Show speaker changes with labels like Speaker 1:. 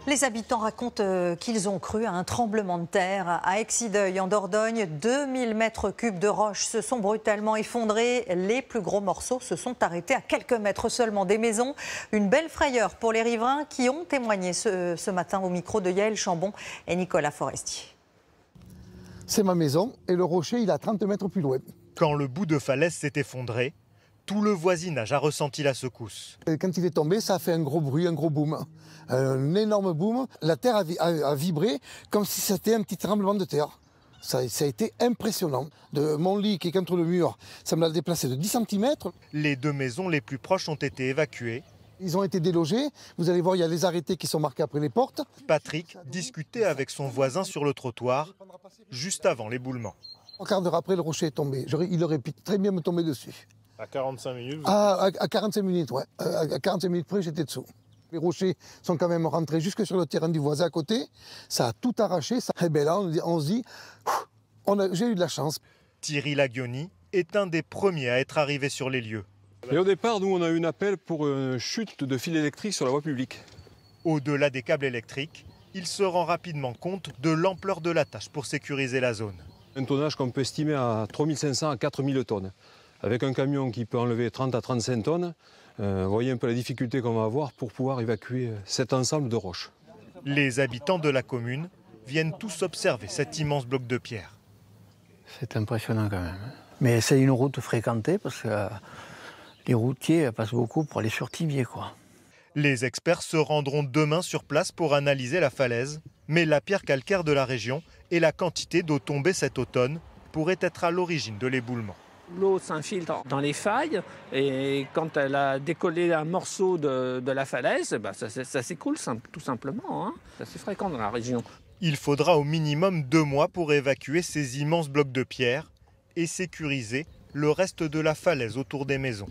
Speaker 1: Les habitants racontent qu'ils ont cru à un tremblement de terre. À Exideuil, en Dordogne, 2000 mètres cubes de roches se sont brutalement effondrés. Les plus gros morceaux se sont arrêtés à quelques mètres seulement des maisons. Une belle frayeur pour les riverains qui ont témoigné ce matin au micro de Yaël Chambon et Nicolas Forestier.
Speaker 2: C'est ma maison et le rocher, il est à 30 mètres plus loin.
Speaker 3: Quand le bout de falaise s'est effondré, tout le voisinage a ressenti la secousse.
Speaker 2: Et quand il est tombé, ça a fait un gros bruit, un gros boom. Un énorme boom. La terre a vibré comme si c'était un petit tremblement de terre. Ça a été impressionnant. De mon lit qui est contre le mur, ça me l'a déplacé de 10 cm.
Speaker 3: Les deux maisons les plus proches ont été évacuées.
Speaker 2: Ils ont été délogés. Vous allez voir, il y a les arrêtés qui sont marqués après les portes.
Speaker 3: Patrick discutait avec son voisin sur le trottoir, juste avant l'éboulement.
Speaker 2: 3 quarts d'heure après, le rocher est tombé. Il aurait pu très bien me tomber dessus.
Speaker 3: À 45 minutes
Speaker 2: à 45 minutes, ouais. À 45 minutes près, j'étais dessous. Les rochers sont quand même rentrés jusque sur le terrain du voisin à côté. Ça a tout arraché. Et bien là, on se dit, j'ai eu de la chance.
Speaker 3: Thierry Lagioni est un des premiers à être arrivé sur les lieux.
Speaker 4: Et au départ, nous, on a eu un appel pour une chute de fil électrique sur la voie publique.
Speaker 3: Au-delà des câbles électriques, il se rend rapidement compte de l'ampleur de la tâche pour sécuriser la zone.
Speaker 4: Un tonnage qu'on peut estimer à 3500 à 4000 tonnes. Avec un camion qui peut enlever 30 à 35 tonnes, vous voyez un peu la difficulté qu'on va avoir pour pouvoir évacuer cet ensemble de roches.
Speaker 3: Les habitants de la commune viennent tous observer cet immense bloc de pierre.
Speaker 5: C'est impressionnant quand même. Mais c'est une route fréquentée parce que les routiers passent beaucoup pour aller sur Thiviers, quoi.
Speaker 3: Les experts se rendront demain sur place pour analyser la falaise, mais la pierre calcaire de la région et la quantité d'eau tombée cet automne pourraient être à l'origine de l'éboulement.
Speaker 6: L'eau s'infiltre dans les failles et quand elle a décollé un morceau de la falaise, ça s'écoule tout simplement. C'est assez fréquent dans la région.
Speaker 3: Il faudra au minimum 2 mois pour évacuer ces immenses blocs de pierre et sécuriser le reste de la falaise autour des maisons.